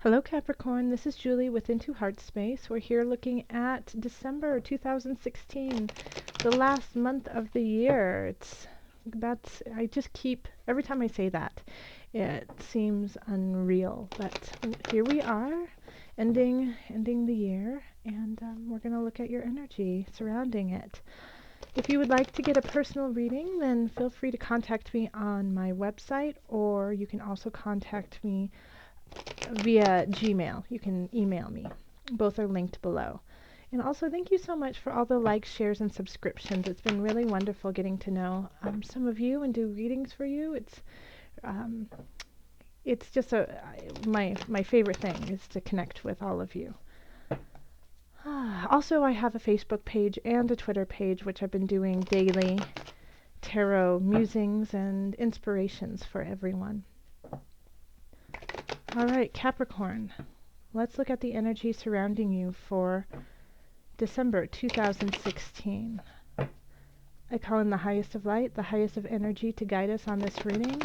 Hello Capricorn, this is Julie with Into Heartspace. We're here looking at December 2016, the last month of the year. Every time I say that, it seems unreal, but here we are, ending the year, and we're going to look at your energy surrounding it. If you would like to get a personal reading, then feel free to contact me on my website, or you can also contact me via Gmail. You can email me. Both are linked below. And also, thank you so much for all the likes, shares, and subscriptions. It's been really wonderful getting to know some of you and do readings for you. It's just my favorite thing is to connect with all of you. Also, I have a Facebook page and a Twitter page, which I've been doing daily tarot musings and inspirations for everyone. All right, Capricorn, let's look at the energy surrounding you for December 2016. I call in the highest of light, the highest of energy to guide us on this reading.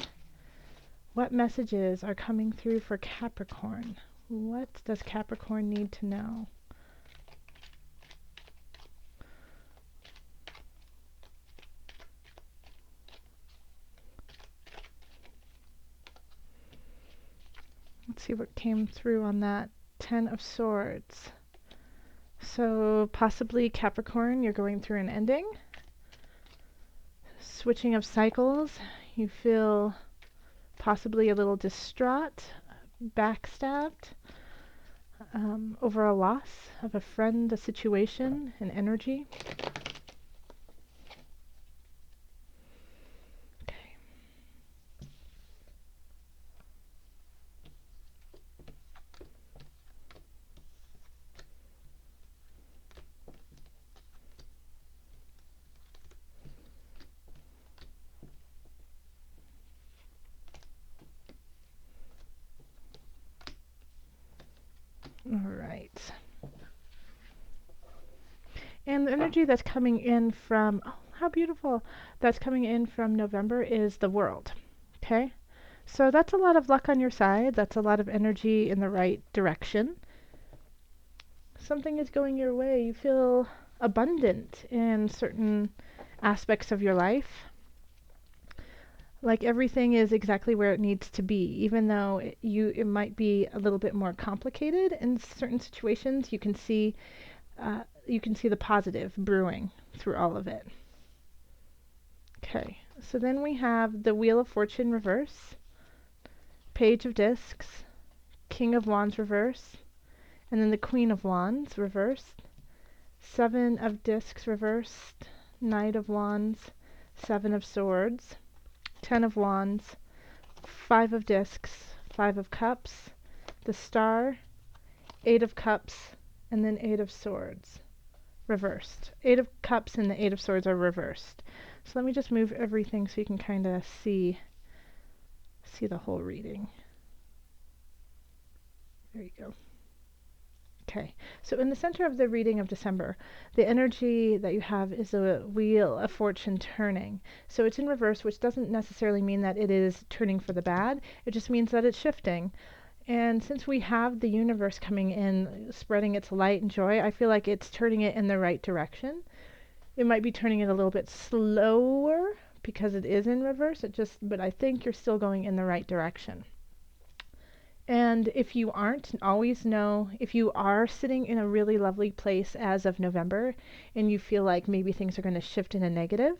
What messages are coming through for Capricorn? What does Capricorn need to know? Let's see what came through on that Ten of Swords. So possibly Capricorn, you're going through an ending. Switching of cycles. You feel possibly a little distraught, backstabbed, over a loss of a friend, a situation, an energy. All right. And the energy that's coming in from, oh, how beautiful, that's coming in from November is the World. Okay? So that's a lot of luck on your side. That's a lot of energy in the right direction. Something is going your way. You feel abundant in certain aspects of your life. Like everything is exactly where it needs to be, even though it might be a little bit more complicated in certain situations. You can see the positive brewing through all of it. Okay, so then we have the Wheel of Fortune reverse, Page of Discs, King of Wands reverse, and then the Queen of Wands reversed, Seven of Discs reversed, Knight of Wands, Seven of Swords, Ten of Wands, Five of Discs, Five of Cups, the Star, Eight of Cups, and then Eight of Swords reversed. Eight of Cups and the Eight of Swords are reversed. So let me just move everything so you can kind of see the whole reading. There you go. Okay, so in the center of the reading of December, the energy that you have is a wheel of fortune turning. So it's in reverse, which doesn't necessarily mean that it is turning for the bad. It just means that it's shifting. And since we have the universe coming in, spreading its light and joy, I feel like it's turning it in the right direction. It might be turning it a little bit slower because it is in reverse. But I think you're still going in the right direction. And if you aren't, always know, if you are sitting in a really lovely place as of November and you feel like maybe things are going to shift in a negative,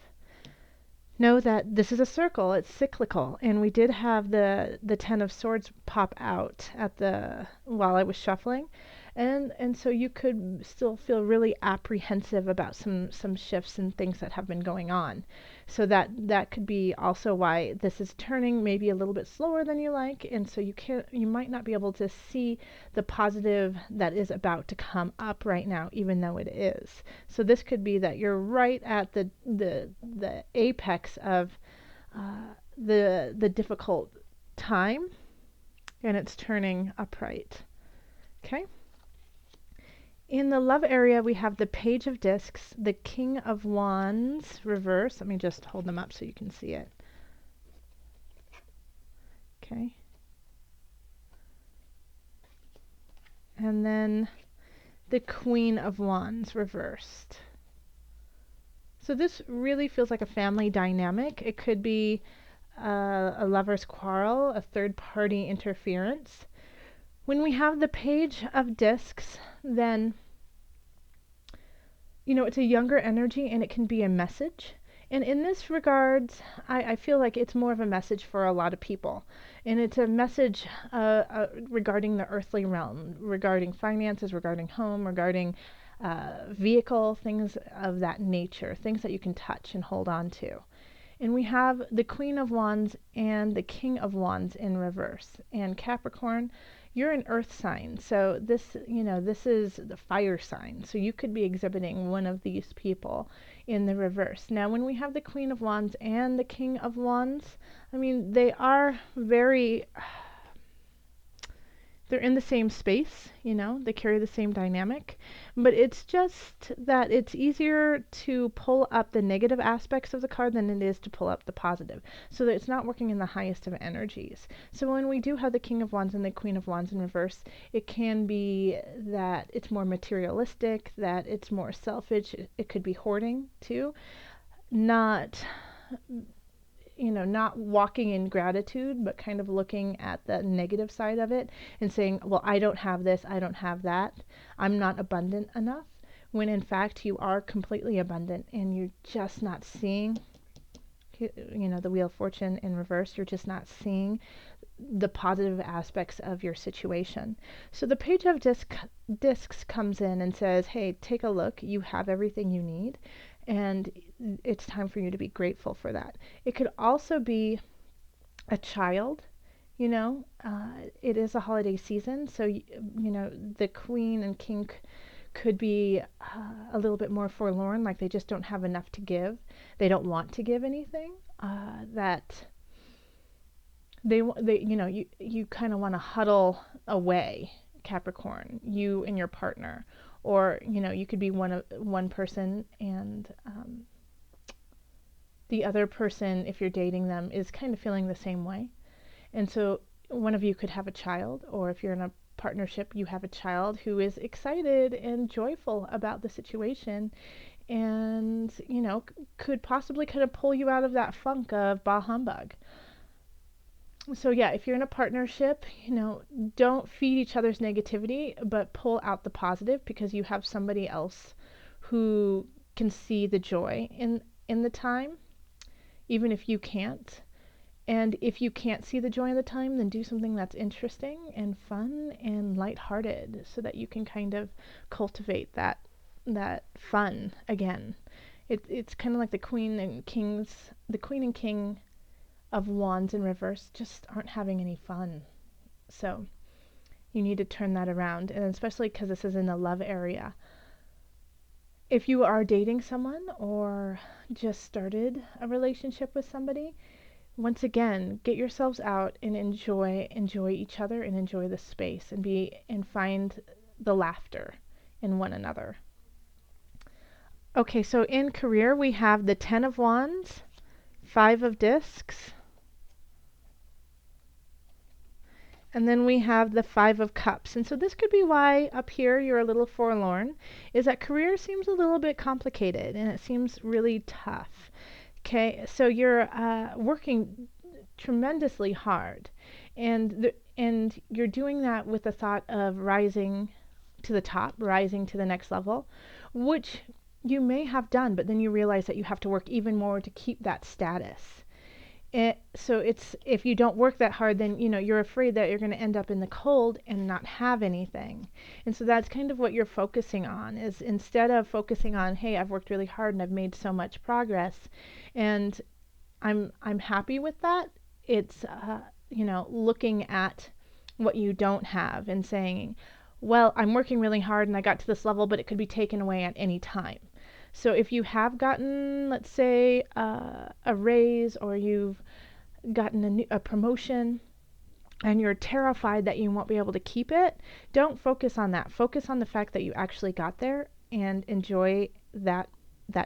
know that this is a circle, it's cyclical. And we did have the Ten of Swords pop out while I was shuffling. And so you could still feel really apprehensive about some shifts and things that have been going on. So that could be also why this is turning maybe a little bit slower than you like, and so you might not be able to see the positive that is about to come up right now, even though it is. So this could be that you're right at the apex of the difficult time, and it's turning upright. Okay. In the love area, we have the Page of Discs, the King of Wands reverse. Let me just hold them up so you can see it. Okay. and then the Queen of Wands reversed. So this really feels like a family dynamic. It could be a lover's quarrel, a third party interference. When we have the Page of Discs, then, it's a younger energy and it can be a message. And in this regards, I feel like it's more of a message for a lot of people. And it's a message regarding the earthly realm, regarding finances, regarding home, regarding vehicle, things of that nature, things that you can touch and hold on to. And we have the Queen of Wands and the King of Wands in reverse. And Capricorn, you're an earth sign. So this is the fire sign. So you could be exhibiting one of these people in the reverse. Now, when we have the Queen of Wands and the King of Wands, they are they're in the same space, they carry the same dynamic, but it's just that it's easier to pull up the negative aspects of the card than it is to pull up the positive, so that it's not working in the highest of energies. So when we do have the King of Wands and the Queen of Wands in reverse, it can be that it's more materialistic, that it's more selfish. It could be hoarding too, not walking in gratitude, but kind of looking at the negative side of it and saying, well, I don't have this, I don't have that, I'm not abundant enough, when in fact you are completely abundant and you're just not seeing, the Wheel of Fortune in reverse, you're just not seeing the positive aspects of your situation. So the Page of Discs comes in and says, hey, take a look, you have everything you need, and it's time for you to be grateful for that. It could also be a child, it is a holiday season, so, the Queen and King could be a little bit more forlorn, like they just don't have enough to give. They don't want to give anything, that you kind of want to huddle away, Capricorn, you and your partner. Or, you could be one person and the other person, if you're dating them, is kind of feeling the same way. And so one of you could have a child, or if you're in a partnership, you have a child who is excited and joyful about the situation and, could possibly kind of pull you out of that funk of bah humbug. So yeah, if you're in a partnership, don't feed each other's negativity, but pull out the positive, because you have somebody else who can see the joy in the time, even if you can't. And if you can't see the joy in the time, then do something that's interesting and fun and lighthearted, so that you can kind of cultivate that fun again. It's kind of like the Queen and King of Wands in reverse just aren't having any fun. So you need to turn that around, and especially because this is in the love area. If you are dating someone or just started a relationship with somebody, once again, get yourselves out and enjoy each other and enjoy the space and find the laughter in one another. Okay, so in career we have the 10 of Wands, 5 of Discs, and then we have the 5 of Cups. And so this could be why up here you're a little forlorn, is that career seems a little bit complicated and it seems really tough. Okay, so you're working tremendously hard, and you're doing that with the thought of rising to the top, rising to the next level, which you may have done, but then you realize that you have to work even more to keep that status. So it's, if you don't work that hard, then you're afraid that you're going to end up in the cold and not have anything. And so that's kind of what you're focusing on, is instead of focusing on, hey, I've worked really hard and I've made so much progress and I'm happy with that, it's looking at what you don't have and saying, well, I'm working really hard and I got to this level, but it could be taken away at any time. So if you have gotten, let's say, a raise, or you've gotten a promotion and you're terrified that you won't be able to keep it, don't focus on that. Focus on the fact that you actually got there and enjoy that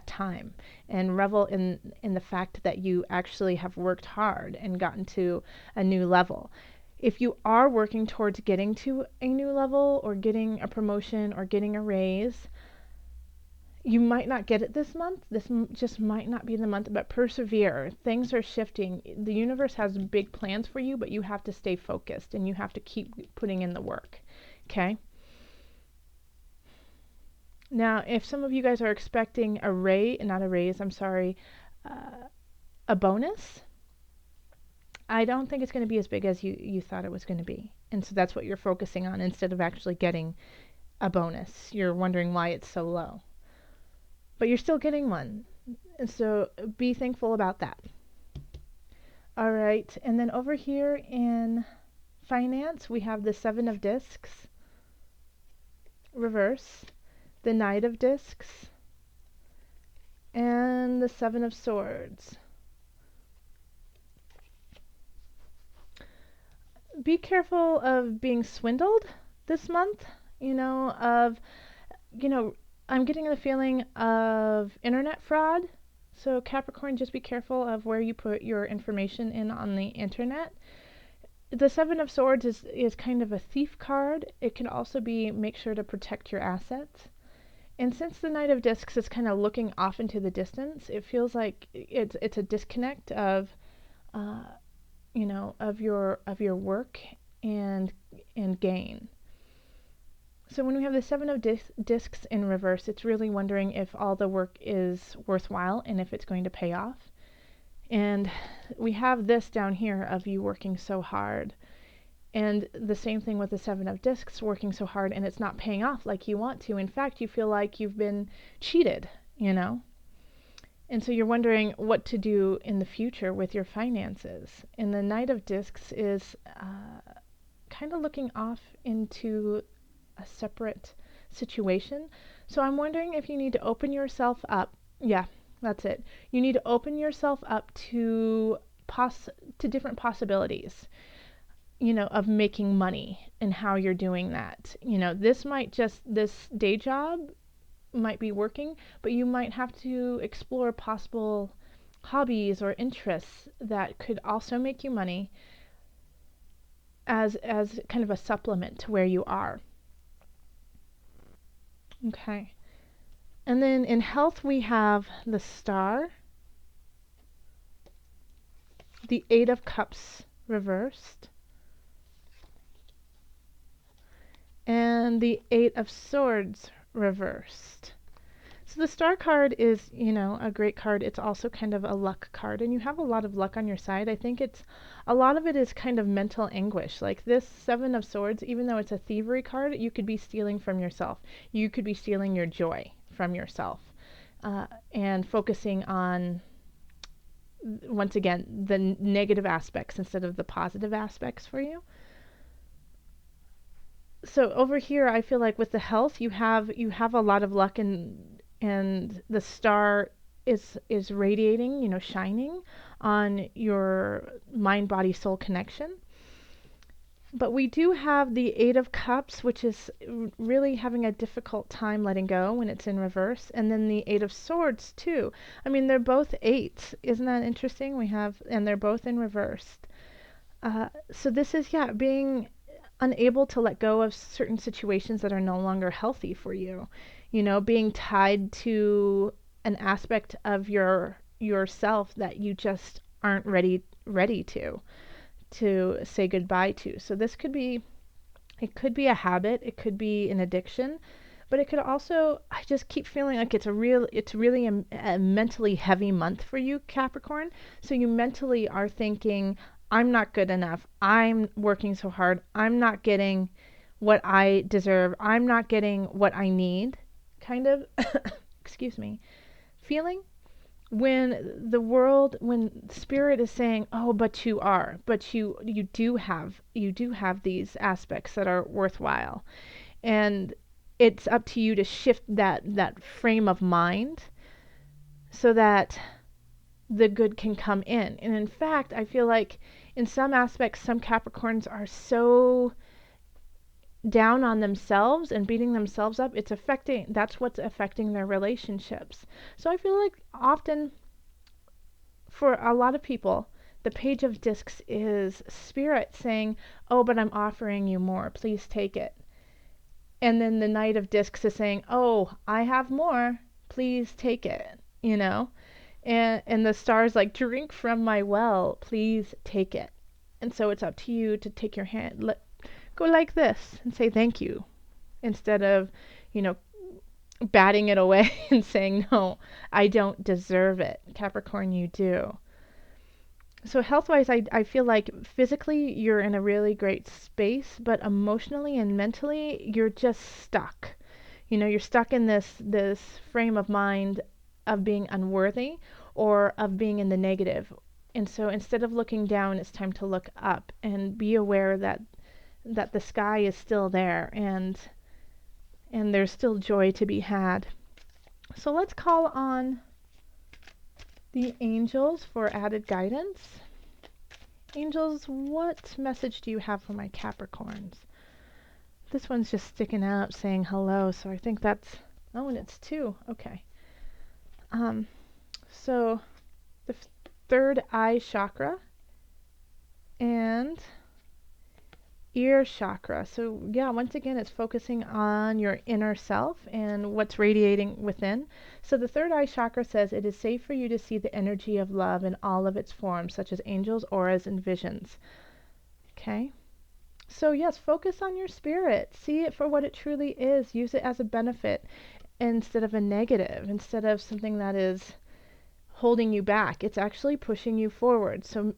time and revel in the fact that you actually have worked hard and gotten to a new level. If you are working towards getting to a new level or getting a promotion or getting a raise, you might not get it this month. This just might not be the month, but persevere. Things are shifting. The universe has big plans for you, but you have to stay focused and you have to keep putting in the work. Okay? Now, if some of you guys are expecting a bonus, I don't think it's going to be as big as you thought it was going to be. And so that's what you're focusing on instead of actually getting a bonus. You're wondering why it's so low. But you're still getting one. And so be thankful about that. All right. And then over here in finance, we have the 7 of Discs, reverse, the Knight of Discs, and the 7 of Swords. Be careful of being swindled this month, I'm getting the feeling of internet fraud. So Capricorn, just be careful of where you put your information in on the internet. The 7 of Swords is kind of a thief card. It can also be make sure to protect your assets. And since the Knight of Discs is kind of looking off into the distance, it feels like it's a disconnect of of your work and gain. So when we have the 7 of Discs in reverse, it's really wondering if all the work is worthwhile and if it's going to pay off. And we have this down here of you working so hard. And the same thing with the 7 of Discs, working so hard and it's not paying off like you want to. In fact, you feel like you've been cheated, And so you're wondering what to do in the future with your finances. And the Knight of Discs is kind of looking off into a separate situation. So I'm wondering if you need to open yourself up. Yeah, that's it. You need to open yourself up to different possibilities, of making money and how you're doing that. This day job might be working, but you might have to explore possible hobbies or interests that could also make you money as kind of a supplement to where you are. Okay. And then in health we have the Star, the 8 of Cups reversed, and the 8 of Swords reversed. So the Star card is, a great card. It's also kind of a luck card, and you have a lot of luck on your side. I think a lot of it is kind of mental anguish. Like this 7 of Swords, even though it's a thievery card, you could be stealing from yourself. You could be stealing your joy from yourself and focusing on, once again, the negative aspects instead of the positive aspects for you. So over here, I feel like with the health, you have a lot of luck, and the Star is radiating, shining on your mind, body, soul connection. But we do have the 8 of Cups, which is really having a difficult time letting go when it's in reverse, and then the 8 of Swords too. I mean, they're both 8s. Isn't that interesting? And they're both in reverse. So this is, being unable to let go of certain situations that are no longer healthy for you. Being tied to an aspect of yourself that you just aren't ready to say goodbye to. So it could be a habit, it could be an addiction, but it could also, I just keep feeling like it's really a mentally heavy month for you, Capricorn. So you mentally are thinking, I'm not good enough. I'm working so hard. I'm not getting what I deserve. I'm not getting what I need. Kind of, excuse me, feeling when spirit is saying, oh, but you do have these aspects that are worthwhile. And it's up to you to shift that frame of mind so that the good can come in. And in fact, I feel like in some aspects, some Capricorns are so down on themselves and beating themselves up. That's what's affecting their relationships. So I feel like often for a lot of people, The Page of Discs is Spirit saying, oh, but I'm offering you more. Please take it. And then the Knight of Discs is saying, oh, I have more. Please take it. You know? And the star's like, drink from my well. Please take it. And so it's up to you to take your hand, go like this and say thank you, instead of, you know, batting it away and saying, no, I don't deserve it. Capricorn, you do. So health-wise, I feel like physically you're in a really great space, but emotionally and mentally you're just stuck. You know, you're stuck in this frame of mind of being unworthy or of being in the negative. And so instead of looking down, it's time to look up and be aware that the sky is still there and there's still joy to be had. So let's call on the angels for added guidance. Angels, what message do you have for my Capricorns? This one's just sticking out saying hello, so I think that's, oh, and it's 2. Okay. So the third eye chakra and ear chakra. So yeah, once again, it's focusing on your inner self and what's radiating within. So the third eye chakra says it is safe for you to see the energy of love in all of its forms, such as angels, auras, and visions. Okay. So yes, focus on your spirit. See it for what it truly is. Use it as a benefit instead of a negative, instead of something that is holding you back. It's actually pushing you forward. So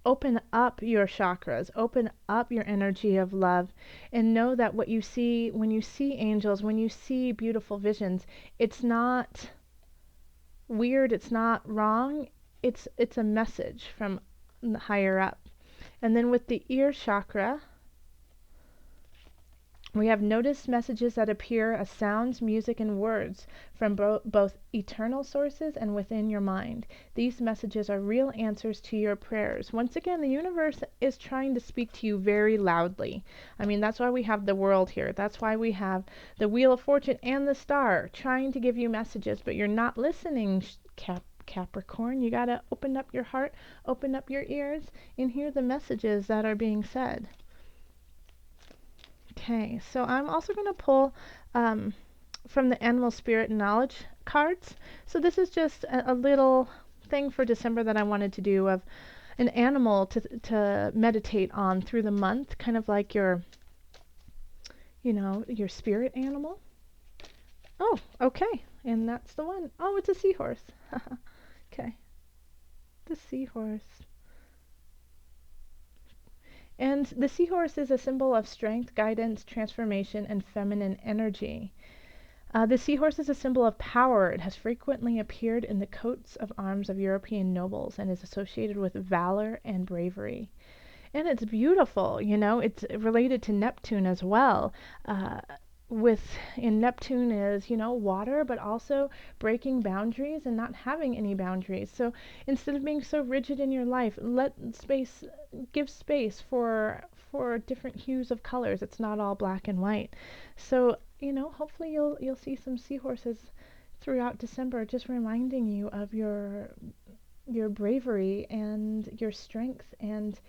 open up your chakras, open up your energy of love, and know that what you see, when you see angels, when you see beautiful visions, it's not weird, it's not wrong, it's a message from higher up. And then with the ear chakra, we have noticed messages that appear as sounds, music, and words from both eternal sources and within your mind. These messages are real answers to your prayers. Once again, the universe is trying to speak to you very loudly. I mean, that's why we have the world here. That's why we have the Wheel of Fortune and the star trying to give you messages, but you're not listening, Capricorn. You got to open up your heart, open up your ears, and hear the messages that are being said. Okay, so I'm also going to pull from the Animal Spirit Knowledge cards. So this is just a little thing for December that I wanted to do of an animal to meditate on through the month, kind of like your, you know, your spirit animal. Oh, okay, and that's the one. Oh, it's a seahorse. Okay, the seahorse. And the seahorse is a symbol of strength, guidance, transformation, and feminine energy. The seahorse is a symbol of power. It has frequently appeared in the coats of arms of European nobles and is associated with valor and bravery. And it's beautiful, you know, it's related to Neptune as well. In Neptune is, you know, water, but also breaking boundaries and not having any boundaries. So instead of being so rigid in your life, give space for different hues of colors. It's not all black and white. So, you know, hopefully you'll see some seahorses throughout December, just reminding you of your bravery and your strength and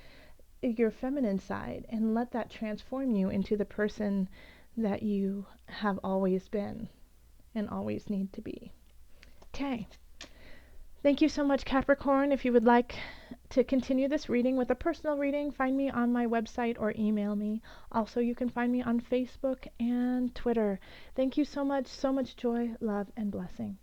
your feminine side, and let that transform you into the person that you have always been and always need to be. Okay. Thank you so much, Capricorn. If you would like to continue this reading with a personal reading, find me on my website or email me. Also, you can find me on Facebook and Twitter. Thank you so much joy, love, and blessings.